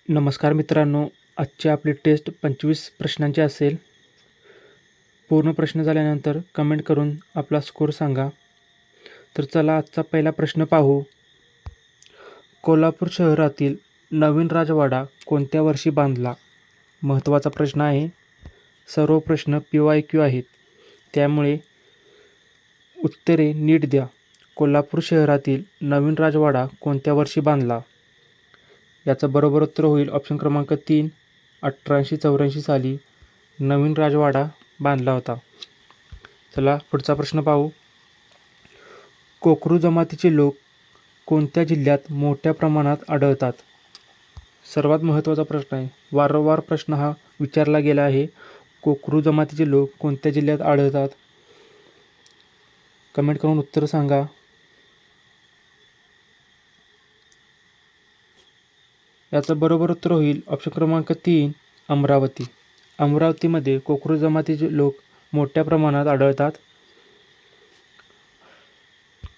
नमस्कार मित्रांनो, आजची आपली टेस्ट 25 प्रश्नांची असेल. पूर्ण प्रश्न झाल्यानंतर कमेंट करून आपला स्कोर सांगा. तर चला आजचा पहिला प्रश्न पाहू. कोल्हापूर शहरातील नवीन राजवाडा कोणत्या वर्षी बांधला? महत्त्वाचा प्रश्न आहे. सर्व प्रश्न PYQ आहेत, त्यामुळे उत्तरे नीट द्या. कोल्हापूर शहरातील नवीन राजवाडा कोणत्या वर्षी बांधला? याचं बरोबर उत्तर होईल ऑप्शन क्रमांक 3, 1884 साली नवीन राजवाडा बांधला होता. चला पुढचा प्रश्न पाहू. कोकरू जमातीचे लोक कोणत्या जिल्ह्यात मोठ्या प्रमाणात आढळतात? सर्वात महत्त्वाचा प्रश्न आहे. वारंवार प्रश्न हा विचारला गेला आहे. कोकरू जमातीचे लोक कोणत्या जिल्ह्यात आढळतात? कमेंट करून उत्तर सांगा. याचं बरोबर उत्तर होईल ऑप्शन क्रमांक 3, अमरावती. अमरावतीमध्ये कोकरू जमातीचे लोक मोठ्या प्रमाणात आढळतात.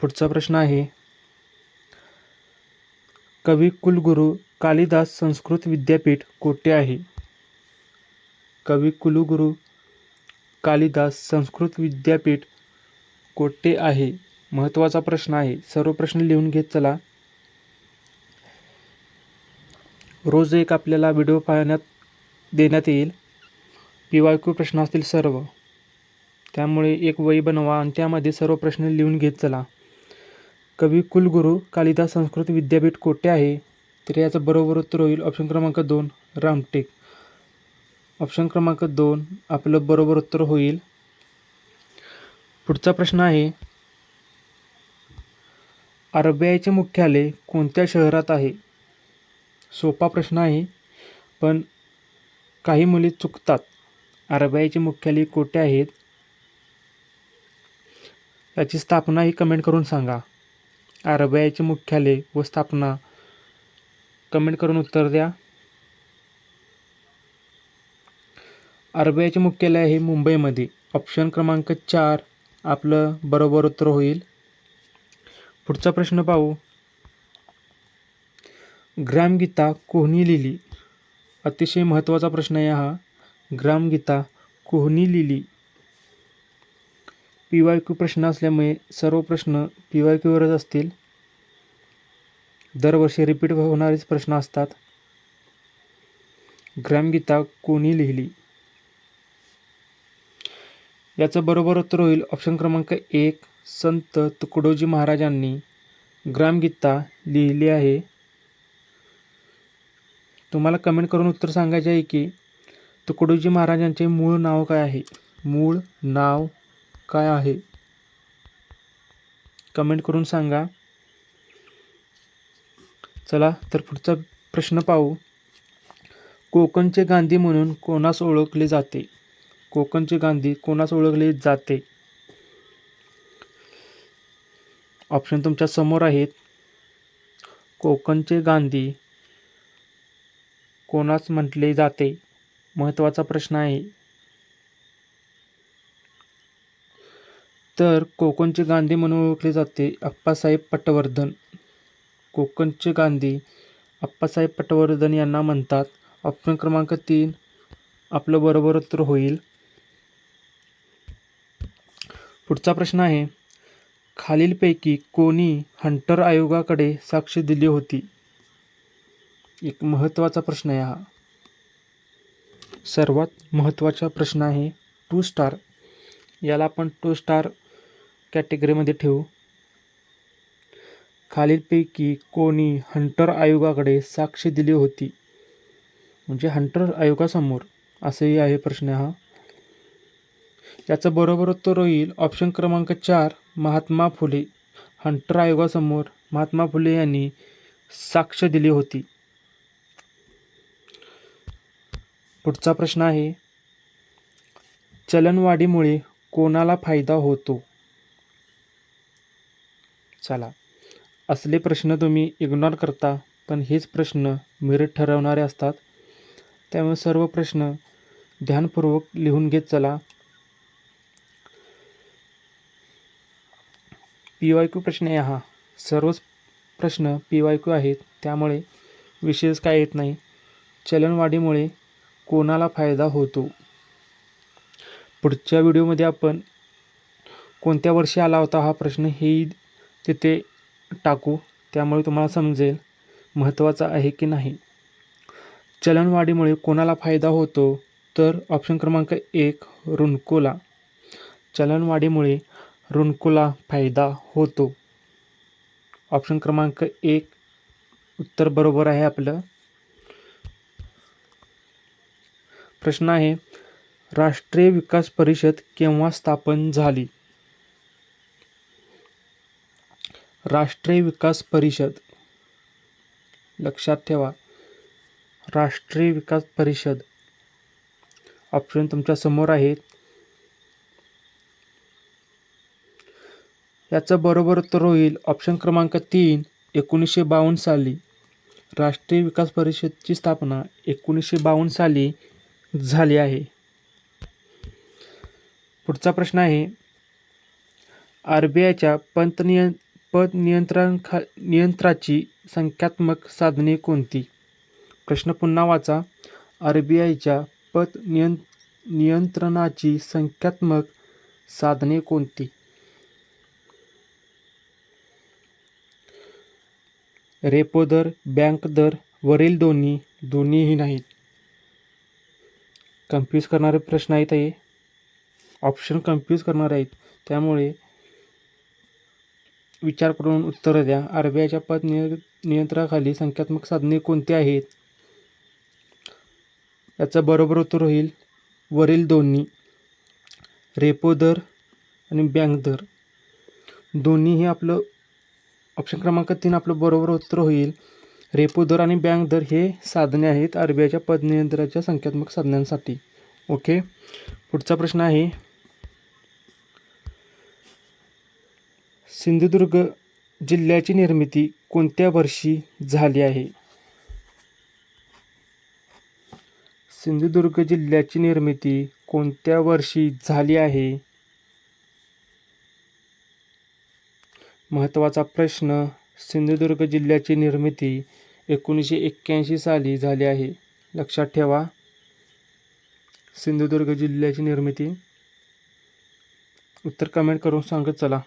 पुढचा प्रश्न आहे. कविकुलगुरू कालिदास संस्कृत विद्यापीठ कोठे आहे? कविकुलगुरू कालिदास संस्कृत विद्यापीठ कोठे आहे? महत्त्वाचा प्रश्न आहे. सर्व प्रश्न लिहून घेत चला. रोज एक आपल्याला व्हिडिओ देण्यात येईल. PYQ प्रश्न असतील सर्व, त्यामुळे एक वही बनवा आणि त्यामध्ये सर्व प्रश्न लिहून घेत चला. कविकुलगुरू कालिदास संस्कृत विद्यापीठ कोठे आहे? तर याचं बरोबर उत्तर होईल ऑप्शन क्रमांक 2, रामटेक. ऑप्शन क्रमांक 2 आपलं बरोबर उत्तर होईल. पुढचा प्रश्न आहे. RBIचे मुख्यालय कोणत्या शहरात आहे? सोपा प्रश्न आहे, पण काही मुली चुकतात. RBIचे मुख्यालय कोठे आहेत? याची स्थापनाही कमेंट करून सांगा. RBIचे मुख्यालय व स्थापना कमेंट करून उत्तर द्या. RBIचे मुख्यालय आहे मुंबईमध्ये. ऑप्शन क्रमांक 4 आपलं बरोबर उत्तर होईल. पुढचा प्रश्न पाहू. ग्रामगीता कोणी लिहिली? अतिशय महत्त्वाचा प्रश्न आहे हा. ग्रामगीता कोणी लिहिली? PYQ प्रश्न असल्यामुळे सर्व प्रश्न PYQ वरच असतील. दरवर्षी रिपीट होणारेच प्रश्न असतात. ग्रामगीता कोणी लिहिली? याचं बरोबर उत्तर होईल ऑप्शन क्रमांक 1, संत तुकडोजी महाराजांनी ग्रामगीता लिहिली आहे. तुम्हाला कमेंट करून उत्तर सांगायचे आहे की तुकडोजी महाराजांचे मूळ नाव काय आहे? मूळ नाव काय आहे? कमेंट करून सांगा. चला तर पुढचा प्रश्न पाहू. कोकणचे गांधी म्हणून कोणास ओळखले जाते? कोकणचे गांधी कोणास ओळखले जाते? ऑप्शन तुमच्या समोर आहेत. कोकणचे गांधी कोणास म्हटले जाते? महत्त्वाचा प्रश्न आहे. तर कोकणचे गांधी म्हणून ओळखले जाते अप्पासाहेब पटवर्धन. कोकणचे गांधी अप्पासाहेब पटवर्धन यांना म्हणतात. ऑप्शन क्रमांक 3 आपलं बरोबर उत्तर होईल. पुढचा प्रश्न आहे. खालीलपैकी कोणी हंटर आयोगाकडे साक्ष दिली होती? एक महत्त्वाचा प्रश्न आहे हा. सर्वात महत्त्वाचा प्रश्न आहे. 2 स्टार. याला आपण 2 स्टार कॅटेगरीमध्ये ठेवू. खालीलपैकी कोणी हंटर आयोगाकडे साक्ष दिली होती? म्हणजे हंटर आयोगासमोर असंही आहे प्रश्न हा. याचं बरोबर उत्तर होईल ऑप्शन क्रमांक 4, महात्मा फुले. हंटर आयोगासमोर महात्मा फुले यांनी साक्ष दिली होती. पुढचा प्रश्न आहे. चलनवाढीमुळे कोणाला फायदा होतो? चला, असले प्रश्न तुम्ही इग्नोर करता, पण हेच प्रश्न मेरिट ठरवणारे असतात. त्यामुळे सर्व प्रश्न ध्यानपूर्वक लिहून घेत चला. PYQ प्रश्न आहे हा. सर्वच प्रश्न PYQ आहेत, त्यामुळे विशेष काय येत नाही. चलनवाढीमुळे कोणाला फायदा होतो? पुढच्या व्हिडिओमध्ये आपण कोणत्या वर्षी आला होता हा प्रश्न हेही तिथे टाकू, त्यामुळे तुम्हाला समजेल महत्त्वाचा आहे की नाही. चलनवाढीमुळे कोणाला फायदा होतो? तर ऑप्शन क्रमांक 1 ऋणकोला. चलनवाढीमुळे ऋणकोला फायदा होतो. ऑप्शन क्रमांक 1 उत्तर बरोबर आहे आपलं. प्रश्न आहे, राष्ट्रीय विकास परिषद केव्हा स्थापन झाली? राष्ट्रीय विकास परिषद, लक्षात ठेवा, राष्ट्रीय विकास परिषद. ऑप्शन तुमच्या समोर आहेत. याचं बरोबर उत्तर होईल ऑप्शन क्रमांक 3 1952 साली. राष्ट्रीय विकास परिषदची स्थापना 1952 साली झाली आहे. पुढचा प्रश्न आहे, RBIच्या नियंत्राची संख्यात्मक साधने कोणती? प्रश्न पुन्हा वाचा. RBIच्या नियंत्रणाची संख्यात्मक साधने कोणती? रेपो दर, बँक दर, वरील दोन्हीही नाहीत. कन्फ्यूज करणारे प्रश्न आहेत हे. ऑप्शन कन्फ्यूज करणार आहेत, त्यामुळे विचार करून उत्तर द्या. RBIच्या नियंत्रणाखाली संख्यात्मक साधने कोणती आहेत? याचं बरोबर उत्तर होईल वरील दोन्ही. रेपो दर आणि बँक दर दोन्ही हे आपलं ऑप्शन क्रमांक 3 आपलं बरोबर उत्तर होईल. रेपो दर आणि बँक दर हे साधने आहेत RBIच्या पतनियंत्रणाच्या संख्यात्मक साधनांसाठी. ओके. पुढचा प्रश्न आहे, सिंधुदुर्ग जिल्ह्याची निर्मिती कोणत्या वर्षी झाली आहे? सिंधुदुर्ग जिल्ह्याची निर्मिती कोणत्या वर्षी झाली आहे? महत्त्वाचा प्रश्न. सिंधुदुर्ग जिल्ह्याची निर्मिती 1981 साली झाली आहे. लक्षात ठेवा, सिंधुदुर्ग जिल्ह्याची निर्मिती. उत्तर कमेंट करून सांगत चला.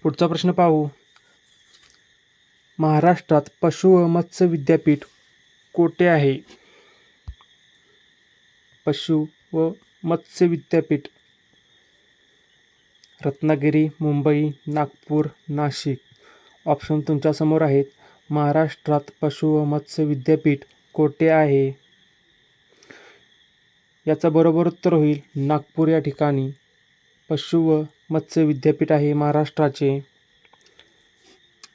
पुढचा प्रश्न पाहू. महाराष्ट्रात पशु व मत्स्य विद्यापीठ कोठे आहे? पशु व मत्स्य विद्यापीठ रत्नागिरी, मुंबई, नागपूर, नाशिक. ऑप्शन तुमच्या समोर आहेत. महाराष्ट्रात पशु व मत्स्य विद्यापीठ कोठे आहे? याचं बरोबर उत्तर होईल नागपूर या ठिकाणी पशु व मत्स्य विद्यापीठ आहे महाराष्ट्राचे.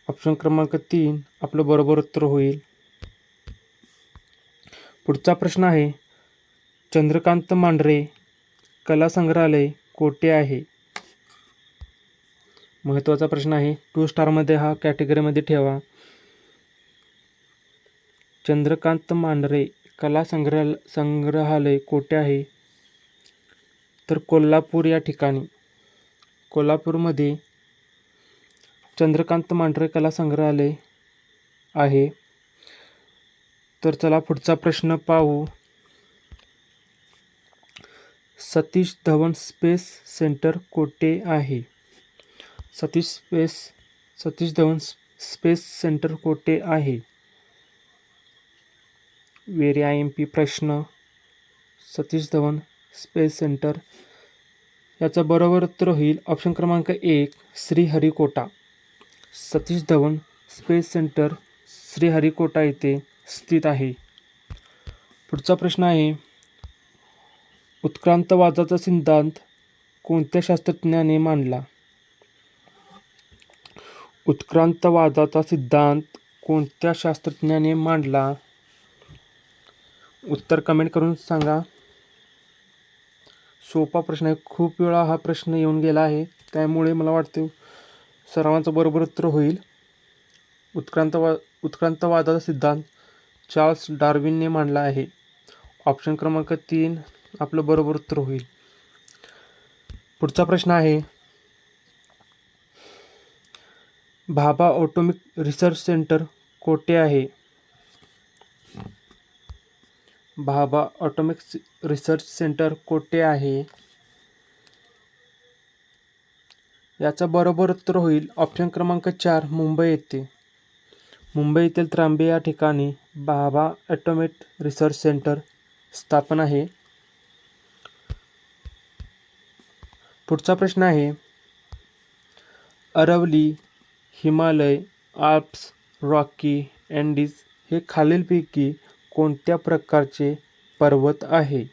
ऑप्शन क्रमांक 3 आपलं बरोबर उत्तर होईल. पुढचा प्रश्न आहे, चंद्रकांत मांढरे कला संग्रहालय कोठे आहे? महत्त्वाचा प्रश्न आहे. 2 स्टारमध्ये हा कॅटेगरीमध्ये ठेवा. चंद्रकांत मांढरे कला संग्रहालय कोठे आहे? तर कोल्हापूर या ठिकाणी. कोल्हापूरमध्ये चंद्रकांत मांढरे कला संग्रहालय आहे. तर चला पुढचा प्रश्न पाहू. सतीश धवन स्पेस सेंटर कोठे आहे? सतीश धवन स्पेस सेंटर कोठे आहे? व्हेरी IMP प्रश्न. Satish Dhawan space centre. याचं बरोबर उत्तर होईल ऑप्शन क्रमांक 1 श्रीहरिकोटा. सतीश धवन स्पेस सेंटर श्रीहरिकोटा येथे स्थित आहे. पुढचा प्रश्न आहे, उत्क्रांतवादाचा सिद्धांत कोणत्या शास्त्रज्ञाने मांडला? उत्क्रांतवादाचा सिद्धांत कोणत्या शास्त्रज्ञाने मांडला? उत्तर कमेंट करून सांगा. सोपा प्रश्न आहे. खूप वेळा हा प्रश्न येऊन गेला आहे, त्यामुळे मला वाटते सर्वांचं बरोबर उत्तर होईल. उत्क्रांतवादाचा सिद्धांत चार्ल्स डार्विनने मांडला आहे. ऑप्शन क्रमांक 3 आपलं बरोबर उत्तर होईल. पुढचा प्रश्न आहे, भाभा ऑटोमिक रिसर्च सेंटर कोठे आहे? भाभा ऑटोमिक रिसर्च सेंटर कोठे आहे? याचं बरोबर उत्तर होईल ऑप्शन क्रमांक 4, मुंबई येथे. मुंबईतील त्र्यंबे या ठिकाणी भाभा ॲटॉमिक रिसर्च सेंटर स्थापन आहे. पुढचा प्रश्न आहे, Aravalli, Himalaya, Alps, Rocky, Andes हे खालीलपैकी कोणत्या प्रकारचे पर्वत आहे?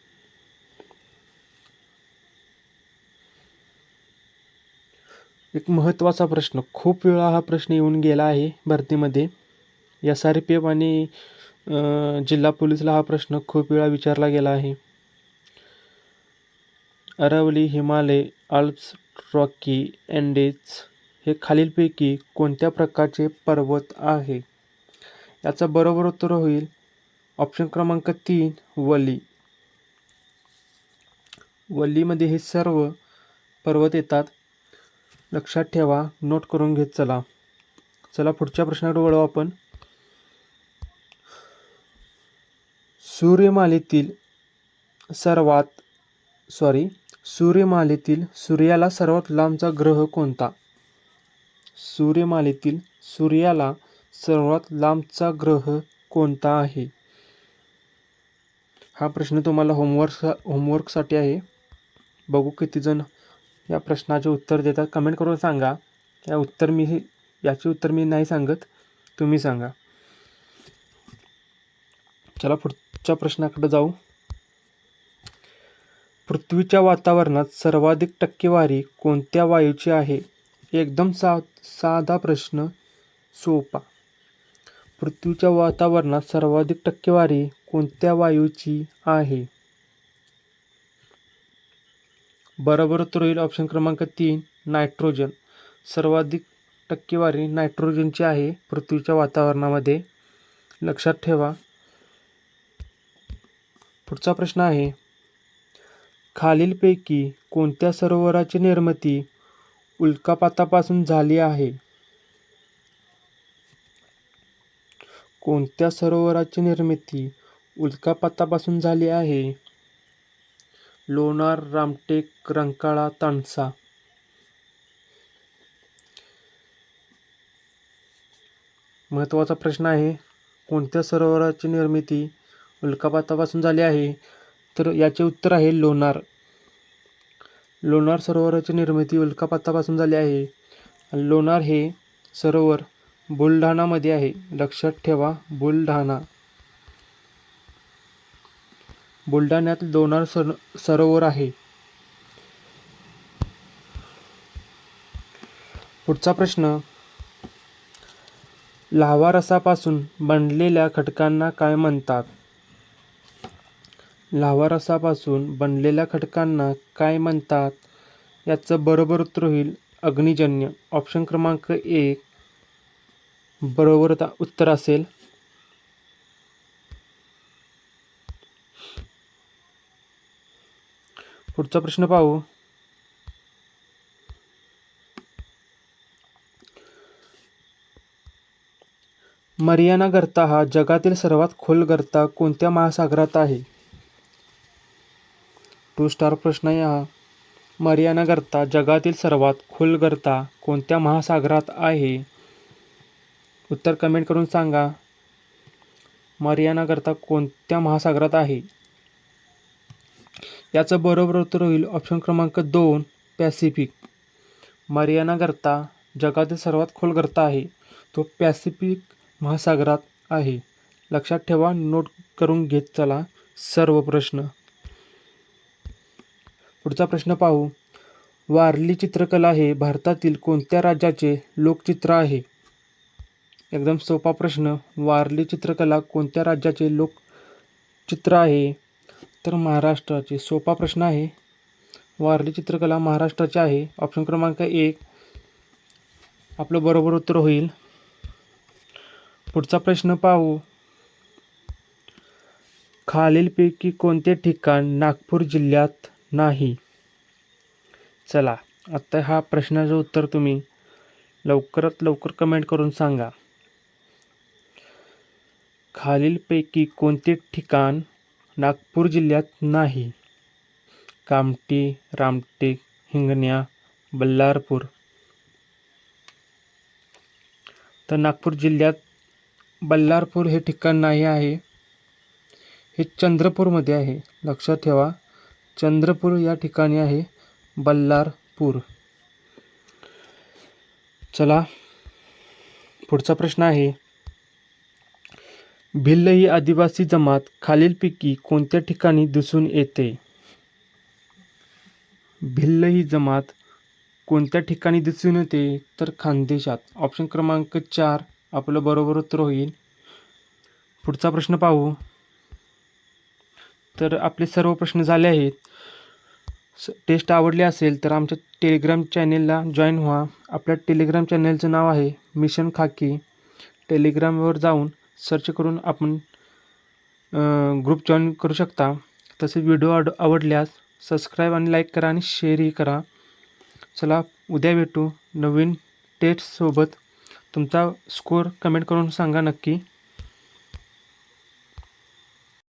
एक महत्त्वाचा प्रश्न, खूप वेळा हा प्रश्न येऊन गेला आहे भरतीमध्ये. SRPF आणि जिल्हा पोलीसला हा प्रश्न खूप वेळा विचारला गेला आहे. Aravalli, Himalaya, Alps, Rocky, Andes हे खालीलपैकी कोणत्या प्रकारचे पर्वत आहे? याचं बरोबर उत्तर होईल ऑप्शन क्रमांक 3, वली. वलीमध्ये हे सर्व पर्वत येतात. लक्षात ठेवा, नोट करून घेत चला. पुढच्या प्रश्नाकडे वळू आपण. सूर्यमालेतील सूर्याला सर्वात लांबचा ग्रह कोणता? सूर्यमालेतील सूर्याला सर्वात लांबचा ग्रह कोणता आहे? हा प्रश्न तुम्हाला होमवर्कसाठी आहे. बघू किती जण या प्रश्नाचे उत्तर देतात. कमेंट करून सांगा. याचे उत्तर मी नाही सांगत, तुम्ही सांगा. चला पुढच्या प्रश्नाकडे जाऊ. पृथ्वीच्या वातावरणात सर्वाधिक टक्केवारी कोणत्या वायूची आहे? एकदम साधा प्रश्न, सोपा. पृथ्वीच्या वातावरणात सर्वाधिक टक्केवारी कोणत्या वायूची आहे? बरोबर उत्तर होईल ऑप्शन क्रमांक 3, नायट्रोजन. सर्वाधिक टक्केवारी नायट्रोजनची आहे पृथ्वीच्या वातावरणामध्ये. लक्षात ठेवा. पुढचा प्रश्न आहे, खालीलपैकी कोणत्या सरोवराची निर्मिती उल्कापातापासून झाली आहे? कोणत्या सरोवराची निर्मिती उल्कापातापासून झाली आहे? लोणार, रामटेक, रंकाळा, तानसा. महत्त्वाचा प्रश्न आहे, कोणत्या सरोवराची निर्मिती उल्कापातापासून झाली आहे? तर याचे उत्तर आहे लोणार. लोणार सरोवराची निर्मिती उल्कापातापासून झाली आहे. लोणार हे सरोवर बुलढाणामध्ये आहे. लक्षात ठेवा, बुलढाण्यात लोणार सरोवर आहे. पुढचा प्रश्न, लाव्हा रसापासून बनलेल्या खडकांना काय म्हणतात? लाव्हा रसापासून बनलेल्या खडकांना काय म्हणतात? याचं बरोबर उत्तर होईल अग्निजन्य. ऑप्शन क्रमांक 1 बरोबर उत्तर असेल. पुढचा प्रश्न पाहू. मरियाना गर्ता हा जगातील सर्वात खोल गर्ता कोणत्या महासागरात आहे? 2 स्टार प्रश्न आहे हा. मरियाना गर्ता जगातील सर्वात खोल गर्ता कोणत्या महासागरात आहे? उत्तर कमेंट करून सांगा. मरियाना गर्ता कोणत्या महासागरात आहे? याचं बरोबर उत्तर होईल ऑप्शन क्रमांक 2, पॅसिफिक. मरियाना गर्ता जगातील सर्वात खोल गर्ता आहे, तो पॅसिफिक महासागरात आहे. लक्षात ठेवा, नोट करून घेत चला सर्व प्रश्न. पुढचा प्रश्न पाहू. वारली चित्रकला हे भारतातील कोणत्या राज्याचे लोकचित्र आहे? एकदम सोपा प्रश्न. वारली चित्रकला कोणत्या राज्याचे लोकचित्र आहे? तर महाराष्ट्राचे. सोपा प्रश्न आहे. वारली चित्रकला महाराष्ट्राची आहे. ऑप्शन क्रमांक 1 आपलं बरोबर उत्तर होईल. पुढचा प्रश्न पाहू. खालीलपैकी कोणते ठिकाण नागपूर जिल्ह्यात नाही? चला, आता हा प्रश्नाचं उत्तर तुम्ही लवकरात लवकर कमेंट करून सांगा. खालीलपैकी कोणते ठिकाण नागपूर जिल्ह्यात नाही? कामठी, रामटेक, हिंगण्या, बल्लारपूर. तर नागपूर जिल्ह्यात बल्लारपूर हे ठिकाण नाही आहे. हे चंद्रपूरमध्ये आहे. लक्षात ठेवा, चंद्रपूर या ठिकाणी आहे बल्लारपूर. चला पुढचा प्रश्न आहे, भिल्ल ही आदिवासी जमात खालीलपैकी कोणत्या ठिकाणी दिसून येते? भिल्ल ही जमात कोणत्या ठिकाणी दिसून येते? तर खानदेशात. ऑप्शन क्रमांक 4 आपलं बरोबर उत्तर होईल. पुढचा प्रश्न पाहू. तर आपले सर्व प्रश्न झाले आहेत. टेस्ट आवडली असेल तर आमच्या टेलिग्राम चॅनेलला जॉईन व्हा. आपल्या टेलिग्राम चॅनेलचं नाव आहे मिशन खाकी. टेलिग्रामवर जाऊन सर्च करून आपण ग्रुप जॉईन करू शकता. तसेच व्हिडिओ आवडल्यास सबस्क्राईब आणि लाईक करा आणि शेअरही करा. चला उद्या भेटू नवीन टेस्टसोबत. तुमचा स्कोअर कमेंट करून सांगा नक्की.